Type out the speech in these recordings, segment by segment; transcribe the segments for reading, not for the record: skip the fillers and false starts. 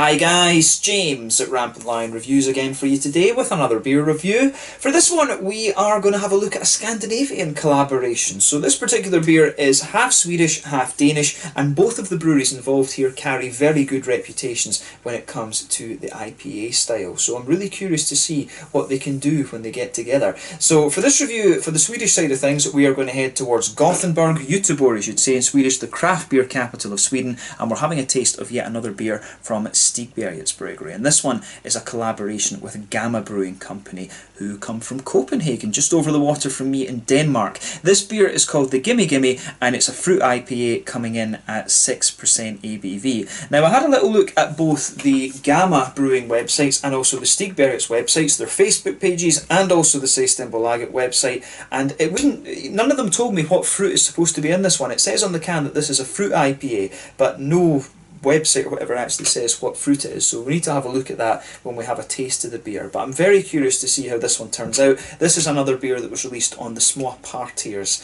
Hi guys, James at RampantLionReviews again for you today with another beer review. For this one we are going to have a look at a Scandinavian collaboration. So this particular beer is half Swedish, half Danish, and both of the breweries involved here carry very good reputations when it comes to the IPA style. So I'm really curious to see what they can do when they get together. So for this review, for the Swedish side of things, we are going to head towards Gothenburg, Göteborg, you should say in Swedish, the craft beer capital of Sweden, and we're having a taste of yet another beer from Stigbergets Bryggeri, and this one is a collaboration with Gamma Brewing company who come from Copenhagen, just over the water from me in Denmark. This beer is called the Gimme Gimme, and it's a fruit IPA coming in at 6% ABV. Now I had a little look at both the Gamma Brewing websites and also the Stigbergets websites, their Facebook pages, and also the Systembolaget website, and none of them told me what fruit is supposed to be in this one. It says on the can that this is a fruit IPA, but no website or whatever actually says what fruit it is, so we need to have a look at that when we have a taste of the beer. But I'm very curious to see how this one turns out. This is another beer that was released on the Små Partiers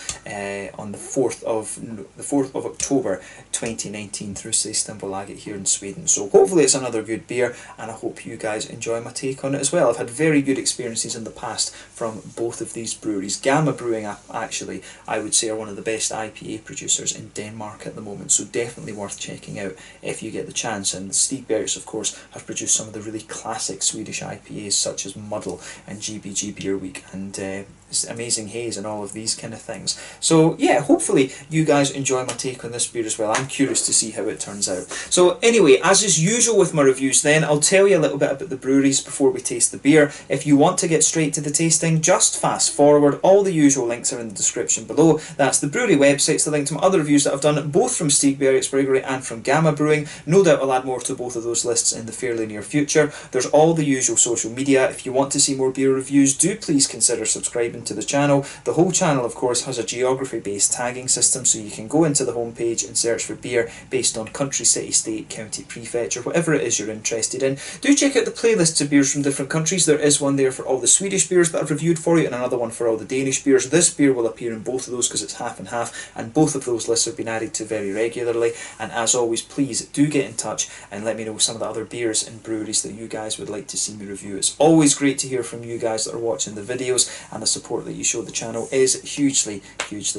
on the 4th of October 2019 through Systembolaget here in Sweden. So hopefully it's another good beer, and I hope you guys enjoy my take on it as well. I've had very good experiences in the past from both of these breweries. Gamma Brewing, actually, I would say, are one of the best IPA producers in Denmark at the moment, so definitely worth checking out if you get the chance. And Stigbergets, of course, have produced some of the really classic Swedish IPAs such as Muddle and GBG Beer Week and Amazing Haze and all of these kind of things. So yeah, hopefully you guys enjoy my take on this beer as well. I'm curious to see how it turns out. So anyway, as is usual with my reviews then, I'll tell you a little bit about the breweries before we taste the beer. If you want to get straight to the tasting, just fast forward. All the usual links are in the description below. That's the brewery websites, the link to my other reviews that I've done, both from Stigbergets Bryggeri and from Gamma Brewing. No doubt I'll add more to both of those lists in the fairly near future. There's all the usual social media. If you want to see more beer reviews, do please consider subscribing to the channel. The whole channel, of course, has a geography based tagging system, so you can go into the homepage and search for beer based on country, city, state, county, prefetch, or whatever it is you're interested in. Do check out the playlists of beers from different countries. There is one there for all the Swedish beers that I've reviewed for you, and another one for all the Danish beers. This beer will appear in both of those because it's half and half, and both of those lists have been added to very regularly. And as always, please do get in touch and let me know some of the other beers and breweries that you guys would like to see me review. It's always great to hear from you guys that are watching the videos, and the support that you show the channel is hugely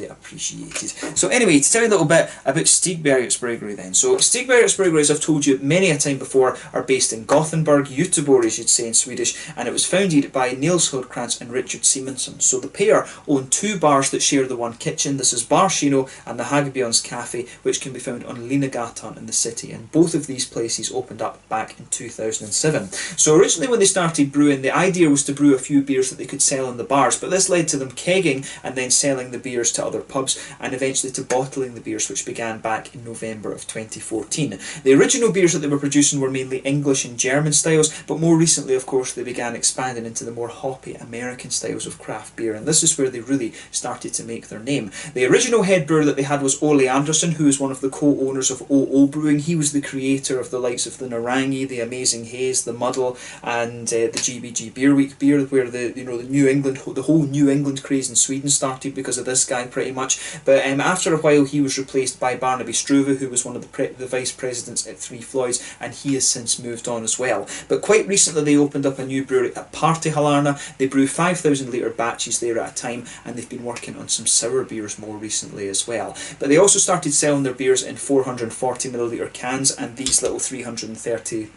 appreciated. So anyway, to tell you a little bit about Stigbergets Bryggeri then. So Stigbergets Bryggeri, as I've told you many a time before, are based in Gothenburg, Göteborg as you'd say in Swedish, and it was founded by Nils Hultkrantz and Richard Simonsson. So the pair own two bars that share the one kitchen. This is Bar Chino and the Hagbjörn's Cafe, which can be found on Linnegatan in the city, and both of these places opened up back in 2007. So originally when they started brewing, the idea was to brew a few beers that they could sell in the bars, but this led to them kegging and then selling the beers to other pubs, and eventually to bottling the beers, which began back in November of 2014. The original beers that they were producing were mainly English and German styles, but more recently, of course, they began expanding into the more hoppy American styles of craft beer, and this is where they really started to make their name. The original head brewer that they had was Ole Andersson, who is one of the co-owners of OO Brewing. He was the creator of the likes of the Narangi, the Amazing Haze, the Muddle, and the GBG Beer Week beer, where the whole New England craze in Sweden started because of this guy pretty much. But after a while he was replaced by Barnaby Struve, who was one of the vice presidents at Three Floyds, and he has since moved on as well. But quite recently they opened up a new brewery at Partihalarna. They brew 5,000 litre batches there at a time, and they've been working on some sour beers more recently as well. But they also started selling their beers in 440ml cans and these little 330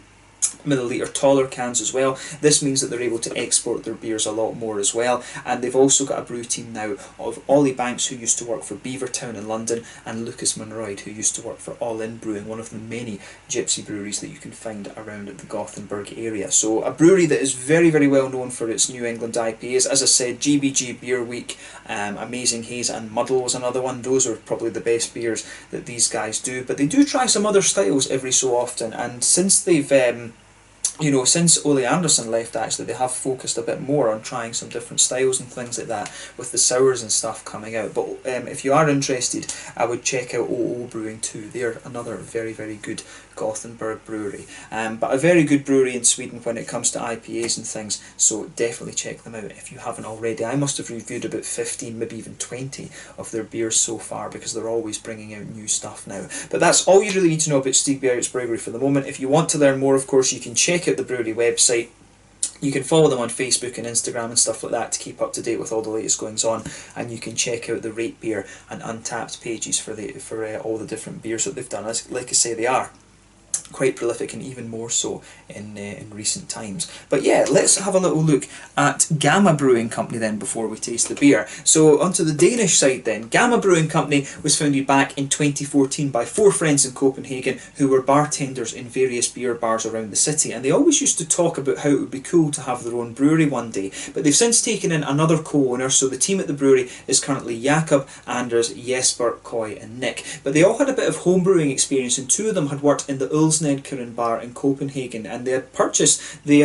milliliter taller cans as well. This means that they're able to export their beers a lot more as well, and they've also got a brew team now of Ollie Banks, who used to work for Beavertown in London, and Lucas Monroyd, who used to work for All In Brewing, one of the many gypsy breweries that you can find around the Gothenburg area. So a brewery that is very well known for its New England IPAs. As I said, GBG Beer Week, Amazing Haze and Muddle was another one. Those are probably the best beers that these guys do, but they do try some other styles every so often, and since they've since Ole Andersson left, actually, they have focused a bit more on trying some different styles and things like that, with the sours and stuff coming out. But if you are interested, I would check out OO Brewing too. They're another very good Gothenburg brewery. But a very good brewery in Sweden when it comes to IPAs and things, so definitely check them out if you haven't already. I must have reviewed about 15, maybe even 20 of their beers so far, because they're always bringing out new stuff now. But that's all you really need to know about Stigbergets Bryggeri for the moment. If you want to learn more, of course, you can check out the brewery website. You can follow them on Facebook and Instagram and stuff like that to keep up to date with all the latest goings on, and you can check out the Rate Beer and Untappd pages for all the different beers that they've done. Like I say, they are quite prolific, and even more so in recent times. But yeah, let's have a little look at Gamma Brewing Company then before we taste the beer. So onto the Danish side then. Gamma Brewing Company was founded back in 2014 by 4 friends in Copenhagen who were bartenders in various beer bars around the city, and they always used to talk about how it would be cool to have their own brewery one day. But they've since taken in another co-owner, so the team at the brewery is currently Jakob, Anders, Jesper, Koy and Nick. But they all had a bit of homebrewing experience, and 2 of them had worked in the Ulsnedkeren bar in Copenhagen, and they had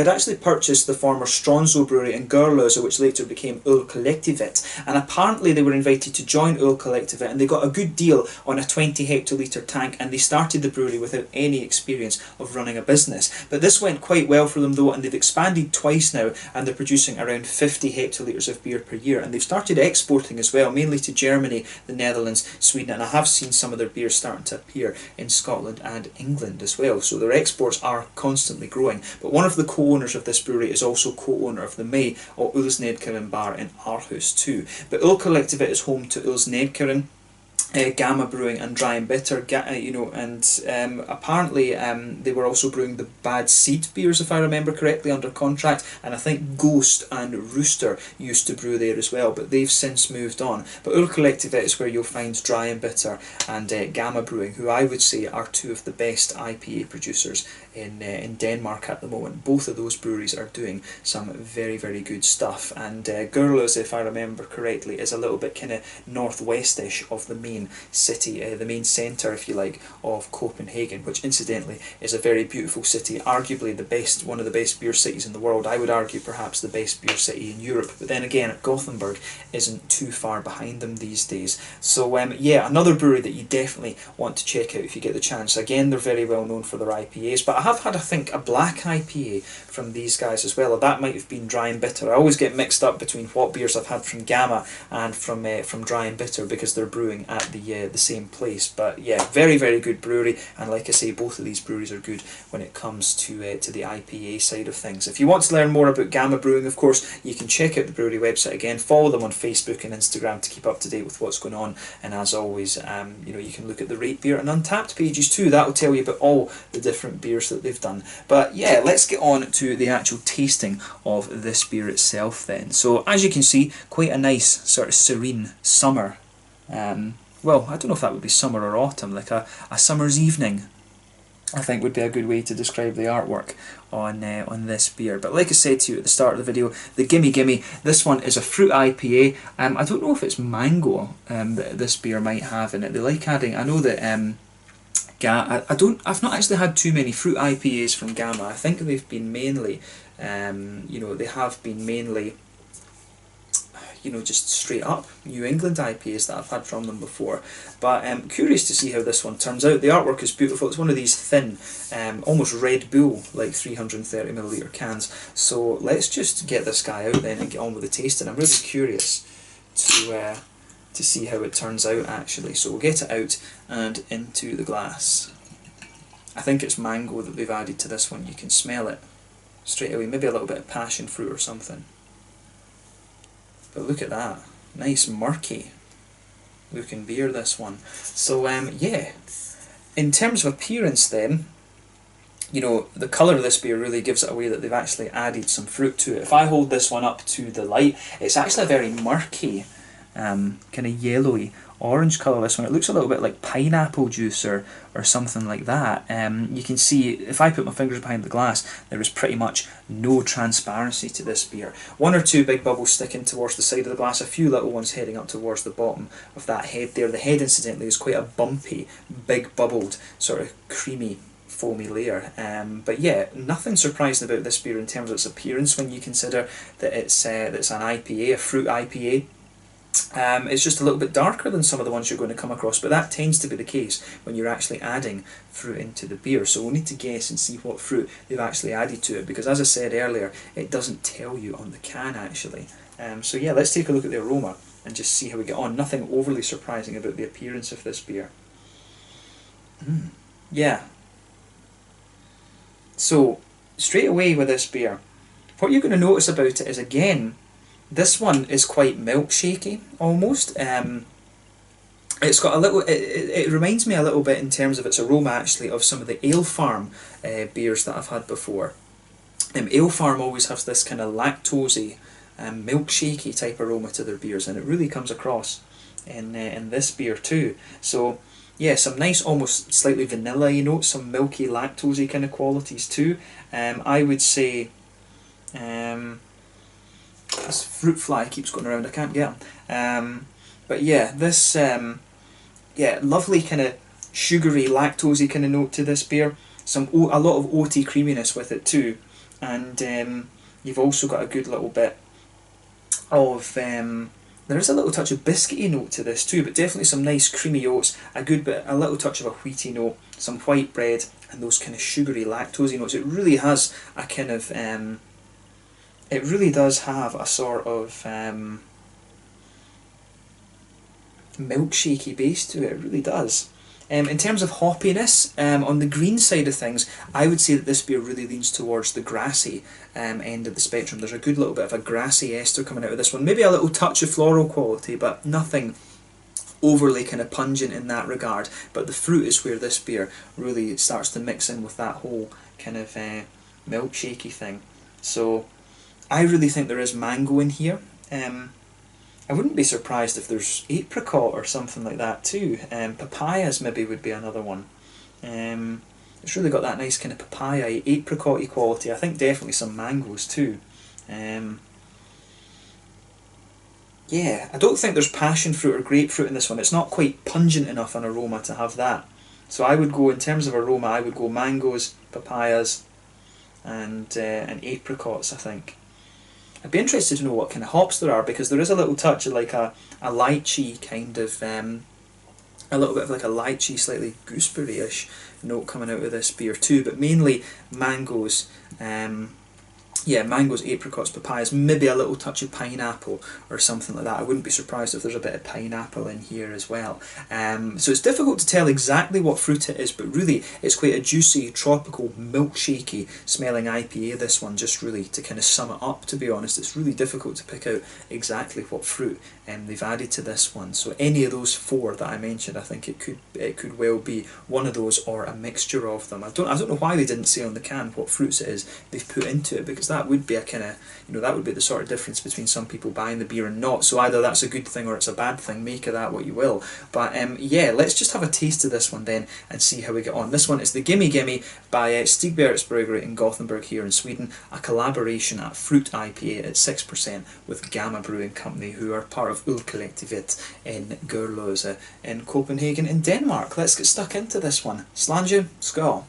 actually purchased the former Stronzo brewery in Gørløse, which later became Ølkollektivet, and apparently they were invited to join Ølkollektivet, and they got a good deal on a 20 hectolitre tank, and they started the brewery without any experience of running a business. But this went quite well for them though, and they've expanded twice now, and they're producing around 50 hectolitres of beer per year, and they've started exporting as well, mainly to Germany, the Netherlands, Sweden, and I have seen some of their beers starting to appear in Scotland and England as well. So their exports are constantly growing. But one of the co-owners of this brewery is also co-owner of the May or Ulsnedkeren bar in Aarhus too. But Ølkollektivet is home to Ulsnedkeren, Gamma Brewing and Dry and Bitter, apparently they were also brewing the Bad Seed beers, if I remember correctly, under contract, and I think Ghost and Rooster used to brew there as well, but they've since moved on. But Ølkollektivet is where you'll find Dry and Bitter and Gamma Brewing, who I would say are 2 of the best IPA producers in Denmark at the moment. Both of those breweries are doing some very, very good stuff, and Gørløse, if I remember correctly, is a little bit kind of northwestish of the main city, the main centre, if you like, of Copenhagen, which incidentally is a very beautiful city, arguably one of the best beer cities in the world. I would argue perhaps the best beer city in Europe, but then again, Gothenburg isn't too far behind them these days. So yeah, another brewery that you definitely want to check out if you get the chance. Again, they're very well known for their IPAs, but I have had, I think, a black IPA from these guys as well, or that might have been Dry and Bitter. I always get mixed up between what beers I've had from Gamma and from Dry and Bitter, because they're brewing at the same place. But yeah, very, very good brewery, and like I say, both of these breweries are good when it comes to the IPA side of things. If you want to learn more about Gamma Brewing, of course, you can check out the brewery website again, follow them on Facebook and Instagram to keep up to date with what's going on, and as always, you can look at the Rate Beer and Untappd pages too. That will tell you about all the different beers that they've done. But yeah, let's get on to the actual tasting of this beer itself then. So as you can see, quite a nice sort of serene summer, well, I don't know if that would be summer or autumn, like a summer's evening, I think would be a good way to describe the artwork on this beer. But like I said to you at the start of the video, the Gimme Gimme, this one is a fruit IPA. I don't know if it's mango that this beer might have in it. They like adding, I know that I've not actually had too many fruit IPAs from Gamma. I think they've been mainly, they have been mainly, just straight up New England IPAs that I've had from them before. But I'm curious to see how this one turns out. The artwork is beautiful. It's one of these thin, almost Red Bull, like 330ml cans. So let's just get this guy out then and get on with the tasting. I'm really curious to see how it turns out actually. So we'll get it out and into the glass. I think it's mango that they've added to this one. You can smell it straight away. Maybe a little bit of passion fruit or something. But look at that, nice murky looking beer, this one. So yeah, in terms of appearance then, the colour of this beer really gives it away that they've actually added some fruit to it. If I hold this one up to the light, it's actually a very murky, kind of yellowy orange colour, this one. It looks a little bit like pineapple juice or something like that. You can see, if I put my fingers behind the glass, there is pretty much no transparency to this beer. 1 or 2 big bubbles sticking towards the side of the glass, a few little ones heading up towards the bottom of that head there. The head, incidentally, is quite a bumpy, big bubbled, sort of creamy, foamy layer. But yeah, nothing surprising about this beer in terms of its appearance when you consider that it's an IPA, a fruit IPA. It's just a little bit darker than some of the ones you're going to come across, but that tends to be the case when you're actually adding fruit into the beer. So we'll need to guess and see what fruit they've actually added to it, because as I said earlier, it doesn't tell you on the can actually. So yeah, let's take a look at the aroma and just see how we get on. Nothing overly surprising about the appearance of this beer. Yeah. So straight away with this beer, what you're going to notice about it is, again, this one is quite milkshakey almost. It's got a little. It reminds me a little bit in terms of its aroma actually of some of the Ale Farm beers that I've had before. Ale Farm always has this kind of lactosey, milkshakey type aroma to their beers, and it really comes across in this beer too. So yeah, some nice, almost slightly vanilla-y notes, some milky, lactosey kind of qualities too. I would say. This fruit fly keeps going around, I can't get him. But yeah, this yeah, lovely kind of sugary, lactosey kind of note to this beer. A lot of oaty creaminess with it too, and you've also got a good little bit of there is a little touch of biscuity note to this too, but definitely some nice creamy oats, a little touch of a wheaty note, some white bread, and those kind of sugary, lactosey notes. It really has a kind of it really does have a sort of milkshakey base to it. It really does. In terms of hoppiness, on the green side of things, I would say that this beer really leans towards the grassy end of the spectrum. There's a good little bit of a grassy ester coming out of this one. Maybe a little touch of floral quality, but nothing overly kind of pungent in that regard. But the fruit is where this beer really starts to mix in with that whole kind of milkshakey thing. So I really think there is mango in here. I wouldn't be surprised if there's apricot or something like that too. Papayas maybe would be another one. It's really got that nice kind of papaya, apricot-y quality. I think definitely some mangoes too. Yeah, I don't think there's passion fruit or grapefruit in this one. It's not quite pungent enough an aroma to have that. So I would go, in terms of aroma, I would go mangoes, papayas, and apricots, I think. I'd be interested to know what kind of hops there are, because there is a little touch of like a lychee kind of, a little bit of like a lychee, slightly gooseberry-ish note coming out of this beer too, but mainly mangoes, yeah, mangoes, apricots, papayas, maybe a little touch of pineapple or something like that. I wouldn't be surprised if there's a bit of pineapple in here as well. So it's difficult to tell exactly what fruit it is, but really it's quite a juicy, tropical, milkshakey smelling IPA, this one, just really to kind of sum it up, to be honest. It's really difficult to pick out exactly what fruit they've added to this one. So any of those four that I mentioned, I think it could well be one of those or a mixture of them. I don't know why they didn't say on the can what fruits it is they've put into it, because that would be a kind of, that would be the sort of difference between some people buying the beer and not. So either that's a good thing or it's a bad thing. Make of that what you will. But yeah, let's just have a taste of this one then and see how we get on. This one is the Gimme Gimme by Stigbergets Bryggeri in Gothenburg here in Sweden, a collaboration at Fruit IPA at 6% with Gamma Brewing Company, who are part of Ulkollektivet in Gurløse in Copenhagen in Denmark. Let's get stuck into this one. Slange, skål.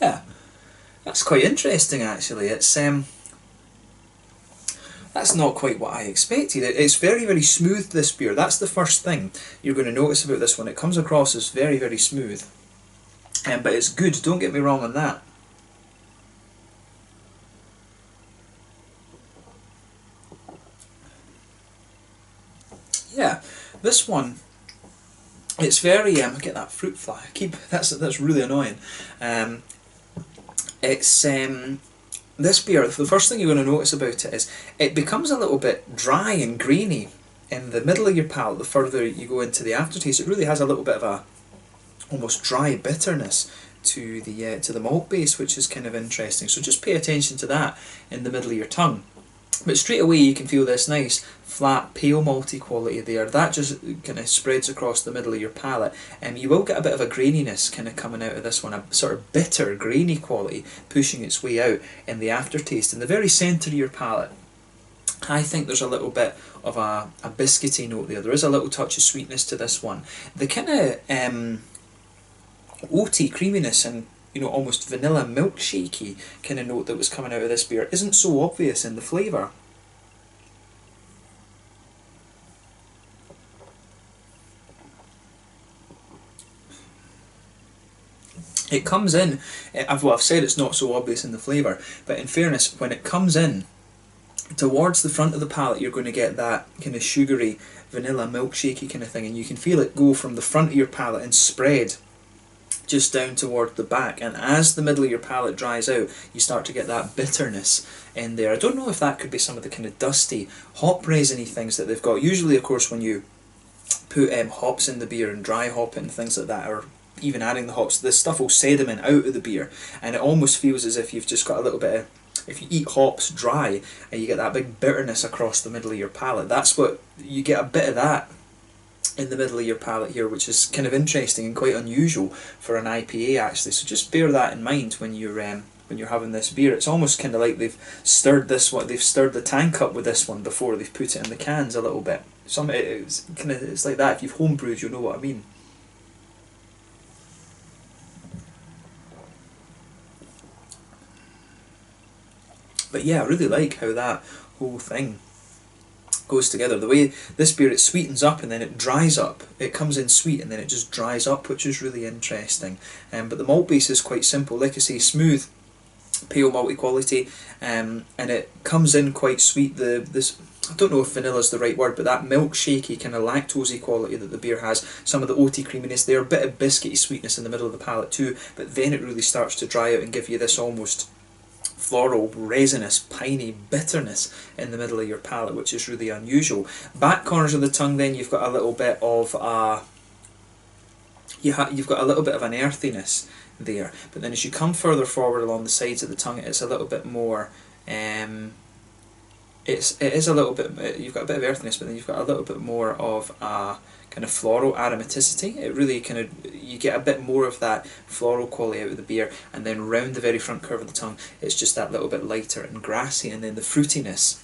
Yeah, that's quite interesting actually. It's that's not quite what I expected. It's very, very smooth, this beer. That's the first thing you're going to notice about this one. It comes across as very, very smooth, but it's good, don't get me wrong on that. Yeah, this one, it's very, get that fruit fly, that's really annoying. It's this beer, the first thing you're going to notice about it is it becomes a little bit dry and grainy in the middle of your palate. The further you go into the aftertaste, it really has a little bit of a almost dry bitterness to the malt base, which is kind of interesting. So just pay attention to that in the middle of your tongue. But straight away you can feel this nice flat pale malty quality there. That just kind of spreads across the middle of your palate, and you will get a bit of a graininess kind of coming out of this one, a sort of bitter grainy quality pushing its way out in the aftertaste. In the very centre of your palate, I think there's a little bit of a biscuity note there. There is a little touch of sweetness to this one. The kind of oaty creaminess and, you know, almost vanilla milkshakey kind of note that was coming out of this beer isn't so obvious in the flavour. It comes in, I've said it's not so obvious in the flavour, but in fairness, when it comes in towards the front of the palate, you're going to get that kind of sugary, vanilla milkshakey kind of thing, and you can feel it go from the front of your palate and spread just down toward the back, and as the middle of your palate dries out, you start to get that bitterness in there. I don't know if that could be some of the kind of dusty, hop raisiny things that they've got. Usually, of course, when you put hops in the beer and dry hop it and things like that, or even adding the hops, this stuff will sediment out of the beer, and it almost feels as if you've just got a little bit of, if you eat hops dry and you get that big bitterness across the middle of your palate, that's what, you get a bit of that in the middle of your palate here, which is kind of interesting and quite unusual for an IPA actually. So just bear that in mind when you're having this beer. It's almost kind of like they've stirred the tank up with this one before they've put it in the cans a little bit. It's like that. If you've homebrewed, you'll know what I mean. But yeah, I really like how that whole thing goes together. The way this beer, it sweetens up and then it dries up. It comes in sweet and then it just dries up, which is really interesting. But the malt base is quite simple. Like I say, smooth, pale malty quality, and it comes in quite sweet. I don't know if vanilla is the right word, but that milkshakey kind of lactosey quality that the beer has, some of the oaty creaminess there, a bit of biscuity sweetness in the middle of the palate too, but then it really starts to dry out and give you this almost floral, resinous, piney bitterness in the middle of your palate, which is really unusual. Back corners of the tongue, then you've got a little bit of you've got a little bit of an earthiness there, but then as you come further forward along the sides of the tongue, it's a little bit more. It is a little bit. You've got a bit of earthiness, but then you've got a little bit more of a kind of floral aromaticity. It really kind of, you get a bit more of that floral quality out of the beer, and then round the very front curve of the tongue, it's just that little bit lighter and grassy, and then the fruitiness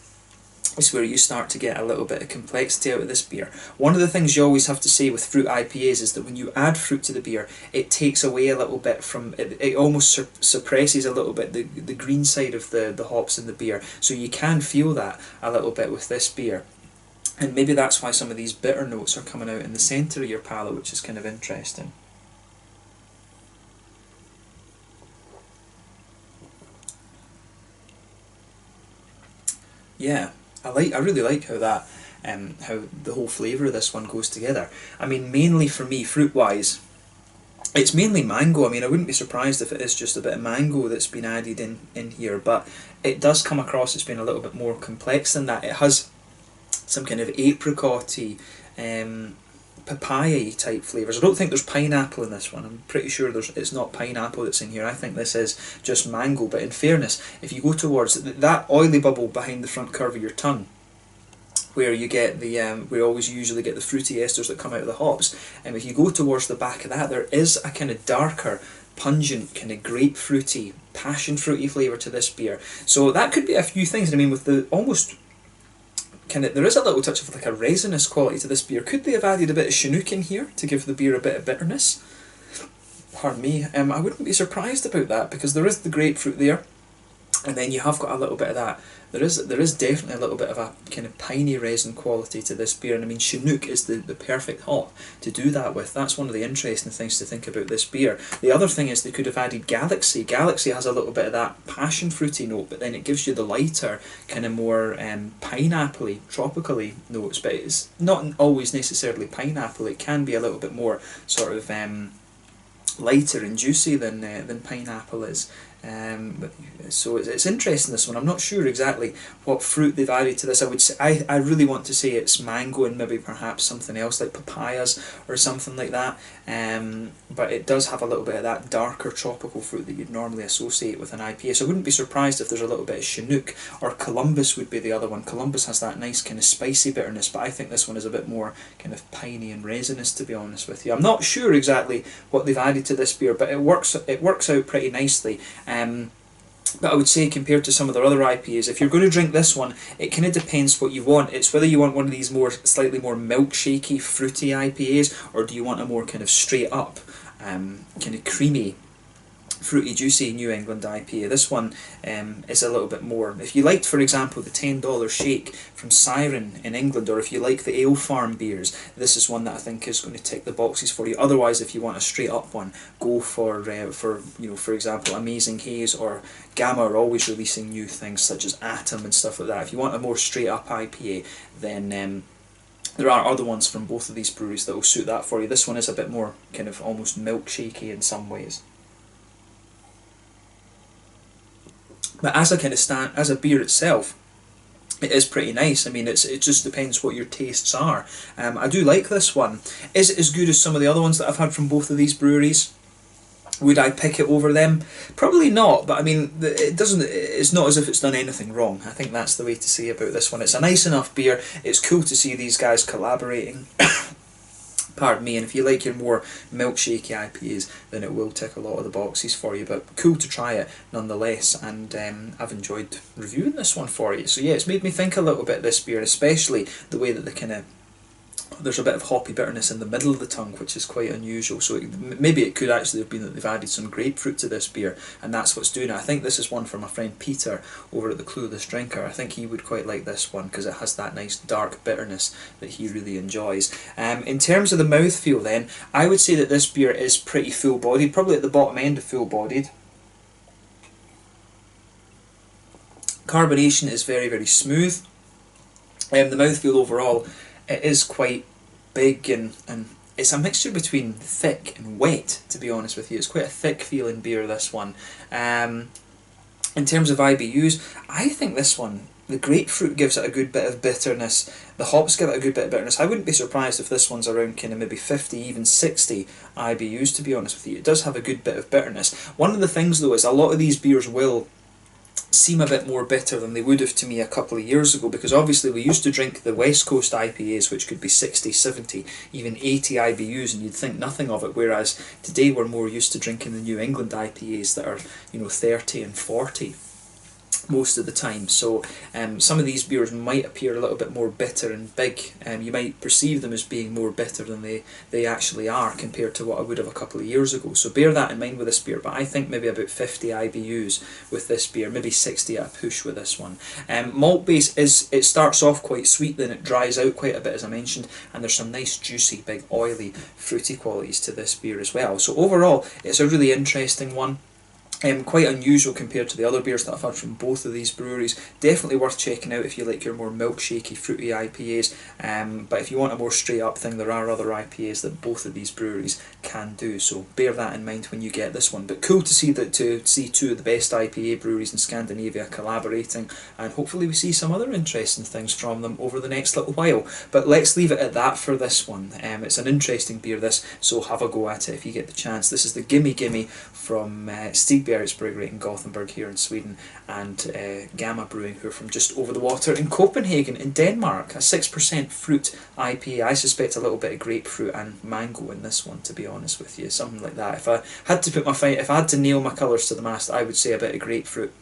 is where you start to get a little bit of complexity out of this beer. One of the things you always have to say with fruit IPAs is that when you add fruit to the beer, it takes away a little bit from it. It almost suppresses a little bit the green side of the hops in the beer. So you can feel that a little bit with this beer. And maybe that's why some of these bitter notes are coming out in the centre of your palate, which is kind of interesting. Yeah. I really like how that, how the whole flavour of this one goes together. I mean, mainly for me, fruit-wise, it's mainly mango. I mean, I wouldn't be surprised if it is just a bit of mango that's been added in here, but it does come across as being a little bit more complex than that. It has some kind of apricot-y, papaya type flavours. I don't think there's pineapple in this one. I'm pretty sure it's not pineapple that's in here. I think this is just mango. But in fairness, if you go towards that oily bubble behind the front curve of your tongue, where you get the we always usually get the fruity esters that come out of the hops, and if you go towards the back of that, there is a kind of darker, pungent, kind of grapefruity, passion fruity flavour to this beer. So that could be a few things. I mean, with the almost kind of, there is a little touch of like a resinous quality to this beer. Could they have added a bit of Chinook in here to give the beer a bit of bitterness? Pardon me. I wouldn't be surprised about that, because there is the grapefruit there, and then you have got a little bit of that. There is definitely a little bit of a kind of piney resin quality to this beer, and I mean, Chinook is the perfect hop to do that with. That's one of the interesting things to think about this beer. The other thing is they could have added Galaxy. Galaxy has a little bit of that passion fruity note, but then it gives you the lighter, kind of more pineapple-y, tropical-y notes, but it's not always necessarily pineapple. It can be a little bit more sort of lighter and juicy than pineapple is. So it's interesting, this one. I'm not sure exactly what fruit they've added to this. I would say I really want to say it's mango and maybe perhaps something else like papayas or something like that. But it does have a little bit of that darker tropical fruit that you'd normally associate with an IPA. So I wouldn't be surprised if there's a little bit of Chinook, or Columbus would be the other one. Columbus has that nice kind of spicy bitterness, but I think this one is a bit more kind of piney and resinous, to be honest with you. I'm not sure exactly what they've added to this beer, but it works out pretty nicely. But I would say, compared to some of their other IPAs, if you're going to drink this one, it kind of depends what you want. It's whether you want one of these slightly more milkshakey, fruity IPAs, or do you want a more kind of straight up kind of creamy, fruity, juicy New England IPA. This one is a little bit more. If you liked, for example, the $10 shake from Siren in England, or if you like the Ale Farm beers, this is one that I think is going to tick the boxes for you. Otherwise, if you want a straight up one, go for for example, Amazing Haze or Gamma are always releasing new things such as Atom and stuff like that. If you want a more straight up IPA, then there are other ones from both of these breweries that will suit that for you. This one is a bit more kind of almost milkshakey in some ways. But as a kind of as a beer itself, it is pretty nice. I mean, it just depends what your tastes are. I do like this one. Is it as good as some of the other ones that I've had from both of these breweries? Would I pick it over them? Probably not, but I mean, it's not as if it's done anything wrong. I think that's the way to say about this one. It's a nice enough beer. It's cool to see these guys collaborating. Pardon me, and if you like your more milkshakey IPAs, then it will tick a lot of the boxes for you, but cool to try it nonetheless, and I've enjoyed reviewing this one for you. So yeah, it's made me think a little bit, this beer, especially the way that there's a bit of hoppy bitterness in the middle of the tongue, which is quite unusual. So maybe it could actually have been that they've added some grapefruit to this beer, and that's what's doing it. I think this is one for my friend Peter over at the Clueless Drinker. I think he would quite like this one because it has that nice dark bitterness that he really enjoys. In terms of the mouthfeel then, I would say that this beer is pretty full-bodied, probably at the bottom end of full-bodied. Carbonation is very, very smooth. The mouthfeel overall, it is quite big, and it's a mixture between thick and wet, to be honest with you. It's quite a thick feeling beer, this one. In terms of IBUs, I think this one, the grapefruit gives it a good bit of bitterness, the hops give it a good bit of bitterness. I wouldn't be surprised if this one's around kind of maybe 50, even 60 IBUs, to be honest with you. It does have a good bit of bitterness. One of the things though is a lot of these beers will seem a bit more bitter than they would have to me a couple of years ago, because obviously we used to drink the West Coast IPAs, which could be 60, 70, even 80 IBUs, and you'd think nothing of it, whereas today we're more used to drinking the New England IPAs that are, 30 and 40 most of the time. So some of these beers might appear a little bit more bitter and big. You might perceive them as being more bitter than they actually are compared to what I would have a couple of years ago. So bear that in mind with this beer, but I think maybe about 50 IBUs with this beer, maybe 60 at a push with this one. Malt base, it starts off quite sweet, then it dries out quite a bit as I mentioned, and there's some nice juicy, big oily, fruity qualities to this beer as well. So overall, it's a really interesting one. Quite unusual compared to the other beers that I've had from both of these breweries. Definitely worth checking out if you like your more milkshakey, fruity IPAs. But if you want a more straight up thing, there are other IPAs that both of these breweries can do. So bear that in mind when you get this one. But cool to see two of the best IPA breweries in Scandinavia collaborating, and hopefully we see some other interesting things from them over the next little while. But let's leave it at that for this one. It's an interesting beer, this, so have a go at it if you get the chance. This is the Gimme Gimme from Stigbergets Bryggeri in Gothenburg here in Sweden, and Gamma Brewing, who are from just over the water in Copenhagen in Denmark. A 6% fruit IPA. I suspect a little bit of grapefruit and mango in this one, to be honest with you, something like that. If I had to nail my colours to the mast, I would say a bit of grapefruit.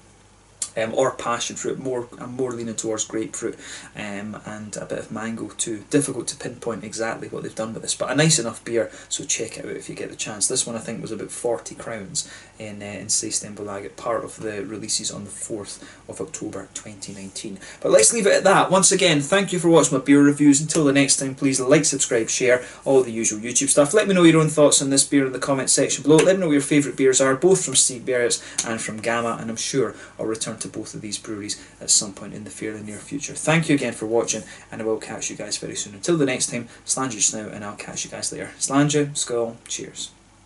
Or passion fruit. I'm more leaning towards grapefruit, and a bit of mango too. Difficult to pinpoint exactly what they've done with this, but a nice enough beer, so check it out if you get the chance. This one I think was about 40 crowns in Stigbergets, part of the releases on the 4th of October 2019. But let's leave it at that. Once again, thank you for watching my beer reviews. Until the next time, please like, subscribe, share, all the usual YouTube stuff. Let me know your own thoughts on this beer in the comment section below. Let me know what your favourite beers are, both from Stigbergets and from Gamma, and I'm sure I'll return to both of these breweries at some point in the fairly near future. Thank you again for watching, and I will catch you guys very soon. Until the next time, slàinte just now, and I'll catch you guys later. Slàinte, skål, cheers.